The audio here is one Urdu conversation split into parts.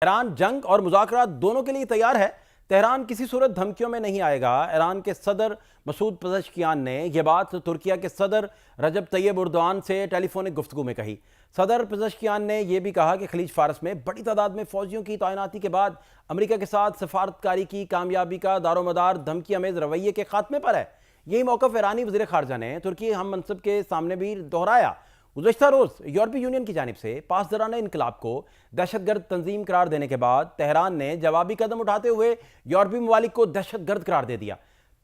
ایران جنگ اور مذاکرات دونوں کے لیے تیار ہے۔ تہران کسی صورت دھمکیوں میں نہیں آئے گا۔ ایران کے صدر مسعود پزشکیان نے یہ بات ترکیہ کے صدر رجب طیب اردوان سے ٹیلی فونک گفتگو میں کہی۔ صدر پزشکیان نے یہ بھی کہا کہ خلیج فارس میں بڑی تعداد میں فوجیوں کی تعیناتی کے بعد امریکہ کے ساتھ سفارتکاری کی کامیابی کا دار و مدار دھمکی آمیز رویے کے خاتمے پر ہے۔ یہی موقف ایرانی وزیر خارجہ نے ترکی ہم منصب کے سامنے بھی دہرایا۔ گزشتہ روز یورپی یونین کی جانب سے پاسداران انقلاب کو دہشت گرد تنظیم قرار دینے کے بعد تہران نے جوابی قدم اٹھاتے ہوئے یورپی ممالک کو دہشت گرد قرار دے دیا۔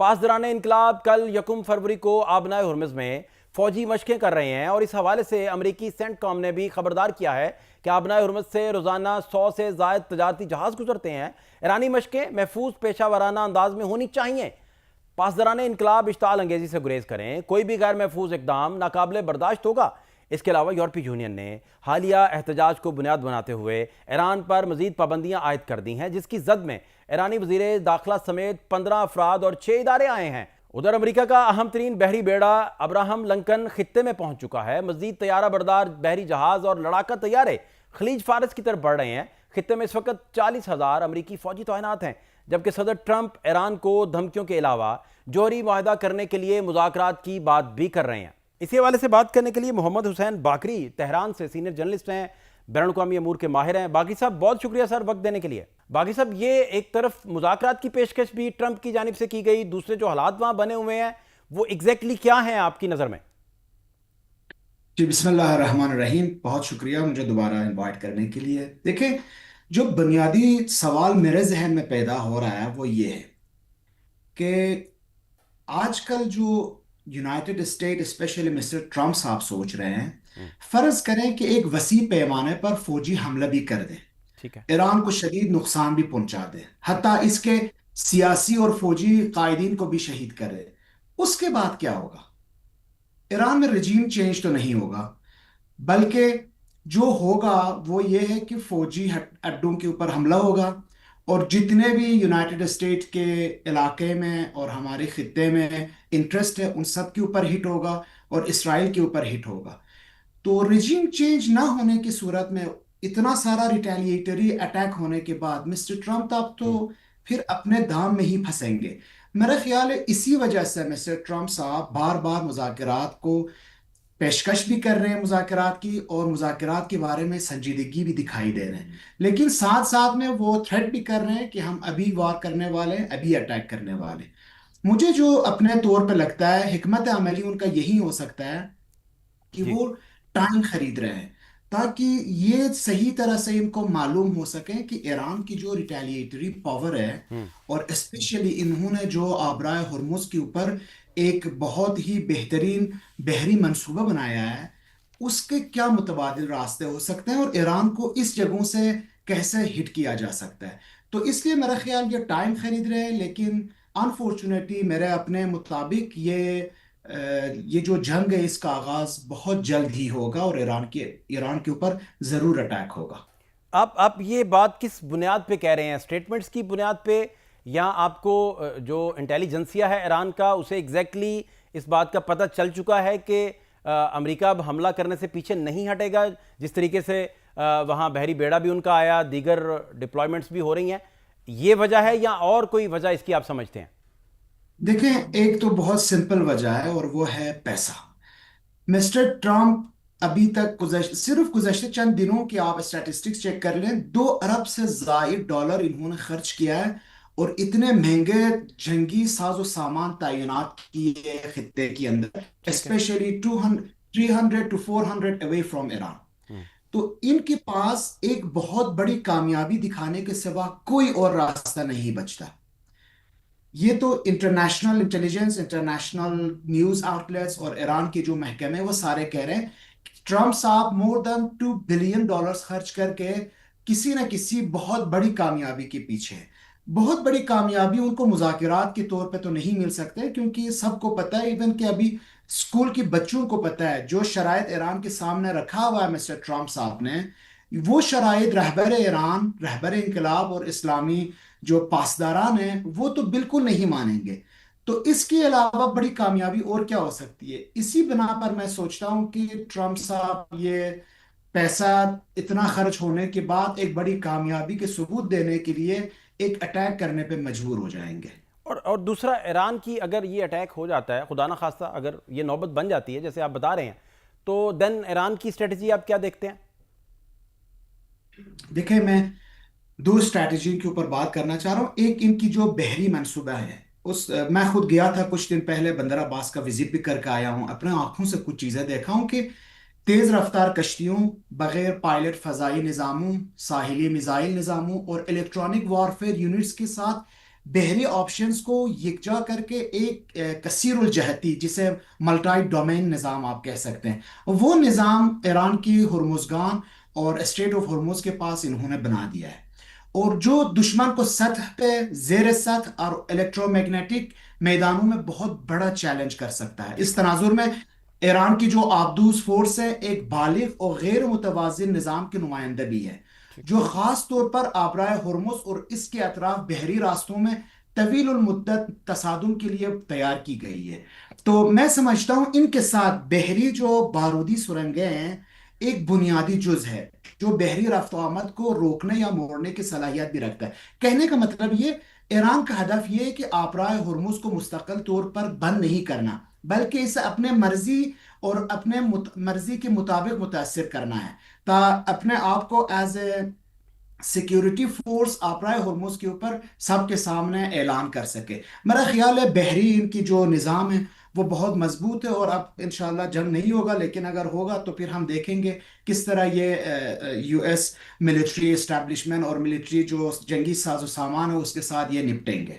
پاسداران انقلاب کل 1 فروری کو آبنائے ہرمز میں فوجی مشقیں کر رہے ہیں اور اس حوالے سے امریکی سینٹ کام نے بھی خبردار کیا ہے کہ آبنائے ہرمز سے روزانہ 100 سے زائد تجارتی جہاز گزرتے ہیں۔ ایرانی مشقیں محفوظ پیشہ ورانہ انداز میں ہونی چاہیے۔ پاسداران انقلاب اشتعال انگیزی سے گریز کریں، کوئی بھی غیر محفوظ اقدام ناقابل برداشت ہوگا۔ اس کے علاوہ یورپی یونین نے حالیہ احتجاج کو بنیاد بناتے ہوئے ایران پر مزید پابندیاں عائد کر دی ہیں، جس کی زد میں ایرانی وزیر داخلہ سمیت 15 افراد اور 6 ادارے آئے ہیں۔ ادھر امریکہ کا اہم ترین بحری بیڑا ابراہم لنکن خطے میں پہنچ چکا ہے۔ مزید طیارہ بردار بحری جہاز اور لڑاکا طیارے خلیج فارس کی طرف بڑھ رہے ہیں۔ خطے میں اس وقت 40,000 امریکی فوجی تعینات ہیں، جبکہ صدر ٹرمپ ایران کو دھمکیوں کے علاوہ جوہری معاہدہ کرنے کے لیے مذاکرات کی بات بھی کر رہے ہیں۔ اسی حوالے سے بات کرنے کے لیے محمد حسین باقری تہران سے سینئر جرنلسٹ ہیں، بین الاقوامی امور کے ماہر ہیں۔ باقی صاحب بہت شکریہ سر وقت دینے کے لیے۔ باقی صاحب یہ ایک طرف مذاکرات کی پیشکش بھی ٹرمپ کی جانب سے کی گئی، دوسرے جو حالات وہاں بنے ہوئے ہیں وہ ایگزیکٹلی کیا ہیں آپ کی نظر میں؟ جی بسم اللہ الرحمن الرحیم، بہت شکریہ مجھے دوبارہ انوائٹ کرنے کے لیے۔ دیکھیں، جو بنیادی سوال میرے ذہن میں پیدا ہو رہا ہے وہ یہ ہے کہ آج کل جو United State specially Mr Trump صاحب سوچ رہے ہیں، فرض کریں کہ ایک وسیع پیمانے پر فوجی حملہ بھی کر دیں، ٹھیک ہے۔ ایران کو شدید نقصان بھی پہنچا دیں، حتیٰ اس کے سیاسی اور فوجی قائدین کو بھی شہید کرے، اس کے بعد کیا ہوگا؟ ایران میں رجیم چینج تو نہیں ہوگا، بلکہ جو ہوگا وہ یہ ہے کہ فوجی اڈوں کے اوپر حملہ ہوگا اور جتنے بھی یونائٹڈ اسٹیٹ کے علاقے میں اور ہمارے خطے میں انٹرسٹ ہے ان سب کے اوپر ہٹ ہوگا اور اسرائیل کے اوپر ہٹ ہوگا۔ تو رجیم چینج نہ ہونے کی صورت میں اتنا سارا ریٹیلیٹری اٹیک ہونے کے بعد مسٹر ٹرمپ آپ تو پھر اپنے دام میں ہی پھنسیں گے۔ میرا خیال ہے اسی وجہ سے مسٹر ٹرمپ صاحب بار بار مذاکرات کو پیشکش بھی کر رہے ہیں، مذاکرات کی، اور مذاکرات کے بارے میں سنجیدگی بھی دکھائی دے رہے ہیں، لیکن ساتھ ساتھ میں وہ تھریٹ بھی کر رہے ہیں کہ ہم ابھی وار کرنے والے ہیں، ابھی اٹیک کرنے والے ہیں۔ مجھے جو اپنے طور پہ لگتا ہے حکمت عملی ان کا یہی ہو سکتا ہے کہ جی وہ ٹائم خرید رہے ہیں تاکہ یہ صحیح طرح سے ان کو معلوم ہو سکے کہ ایران کی جو ریٹیلیٹری پاور ہے، اور اسپیشلی انہوں نے جو آبرائے ہرمز کے اوپر ایک بہت ہی بہترین بحری منصوبہ بنایا ہے، اس کے کیا متبادل راستے ہو سکتے ہیں اور ایران کو اس جگہوں سے کیسے ہٹ کیا جا سکتا ہے۔ تو اس لیے میرا خیال یہ ٹائم خرید رہے ہیں، لیکن انفارچونیٹلی میرے اپنے مطابق یہ جو جنگ ہے اس کا آغاز بہت جلد ہی ہوگا اور ایران کے اوپر ضرور اٹیک ہوگا۔ آپ یہ بات کس بنیاد پہ کہہ رہے ہیں؟ سٹیٹمنٹس کی بنیاد پہ، یا آپ کو جو انٹیلیجنسیا ہے ایران کا اسے ایگزیکٹلی اس بات کا پتہ چل چکا ہے کہ امریکہ اب حملہ کرنے سے پیچھے نہیں ہٹے گا، جس طریقے سے وہاں بحری بیڑا بھی ان کا آیا، دیگر ڈپلائمنٹس بھی ہو رہی ہیں، یہ وجہ ہے یا اور کوئی وجہ اس کی آپ سمجھتے ہیں؟ دیکھیں، ایک تو بہت سمپل وجہ ہے اور وہ ہے پیسہ۔ مسٹر ٹرمپ ابھی تک صرف گزشتہ چند دنوں کی آپ اسٹیٹسٹکس چیک کر لیں، 2 ارب سے زائد ڈالر انہوں نے خرچ کیا ہے اور اتنے مہنگے جنگی ساز و سامان تعینات کیے خطے کے اندر، ٹھیک ہے۔ Specially 300 to 400 away from Iran. تو ان کے پاس ایک بہت بڑی کامیابی دکھانے کے سوا کوئی اور راستہ نہیں بچتا۔ یہ تو international intelligence, international news out let's اور ایران کے جو محکمے وہ سارے کہہ رہے ہیں ٹرمپ صاحب مور دین $2 بلین خرچ کر کے کسی نہ کسی بہت بڑی کامیابی کے پیچھے ہے۔ بہت بڑی کامیابی ان کو مذاکرات کے طور پہ تو نہیں مل سکتے، کیونکہ سب کو پتہ ہے، ایون کہ ابھی اسکول کے بچوں کو پتہ ہے جو شرائط ایران کے سامنے رکھا ہوا ہے مسٹر ٹرمپ صاحب نے، وہ شرائط رہبر ایران، رہبر انقلاب اور اسلامی جو پاسداران ہیں وہ تو بالکل نہیں مانیں گے۔ تو اس کے علاوہ بڑی کامیابی اور کیا ہو سکتی ہے؟ اسی بنا پر میں سوچتا ہوں کہ ٹرمپ صاحب یہ پیسہ اتنا خرچ ہونے کے بعد ایک بڑی کامیابی کے ثبوت دینے کے لیے ایک اٹیک کرنے پہ مجبور ہو جائیں گے۔ اور دوسرا، ایران کی اگر یہ اٹیک ہو جاتا ہے، خدا نہ خواستہ اگر یہ نوبت بن جاتی ہے جیسے آپ بتا رہے ہیں، تو دین ایران کی اسٹریٹجی آپ کیا دیکھتے ہیں؟ دیکھیں، میں دو اسٹریٹجی کے اوپر بات کرنا چاہ رہا ہوں۔ ایک ان کی جو بحری منصوبہ ہے، میں خود گیا تھا کچھ دن پہلے، بندر عباس کا وزٹ بھی کر کے آیا ہوں، اپنے آنکھوں سے کچھ چیزیں دیکھا ہوں کہ تیز رفتار کشتیوں، بغیر پائلٹ فضائی نظاموں، ساحلی میزائل نظاموں اور الیکٹرانک وارفیئر یونٹس کے ساتھ بحری آپشنز کو یکجا کر کے ایک کثیر الجہتی، جسے ملٹائی ڈومین نظام آپ کہہ سکتے ہیں، وہ نظام ایران کی ہرمزگان اور اسٹریٹ آف ہرمز کے پاس انہوں نے بنا دیا ہے، اور جو دشمن کو سطح پہ، زیر سطح اور الیکٹرو میگنیٹک میدانوں میں بہت بڑا چیلنج کر سکتا ہے۔ اس تناظر میں ایران کی جو آبدوز فورس ہے ایک بالغ اور غیر متوازن نظام کی نمائندہ بھی ہے، جو خاص طور پر آبرائے ہرمز اور اس کے اطراف بحری راستوں میں طویل المدت تصادم کے لیے تیار کی گئی ہے۔ تو میں سمجھتا ہوں ان کے ساتھ بحری جو بارودی سرنگیں ہیں ایک بنیادی جز ہے، جو بحری رفت و آمد کو روکنے یا موڑنے کی صلاحیت بھی رکھتا ہے۔ کہنے کا مطلب یہ، ایران کا ہدف یہ ہے کہ آبرائے ہرمز کو مستقل طور پر بند نہیں کرنا، بلکہ اسے اپنے مرضی اور اپنے مرضی کے مطابق متاثر کرنا ہے، تا اپنے آپ کو ایز اے سیکیورٹی فورس آبرائے ہرمز کے اوپر سب کے سامنے اعلان کر سکے۔ میرا خیال ہے بحری ان کی جو نظام ہے وہ بہت مضبوط ہے، اور اب انشاءاللہ جنگ نہیں ہوگا، لیکن اگر ہوگا تو پھر ہم دیکھیں گے کس طرح یہ یو ایس ملٹری اسٹیبلشمنٹ اور ملٹری جو جنگی ساز و سامان ہے اس کے ساتھ یہ نپٹیں گے۔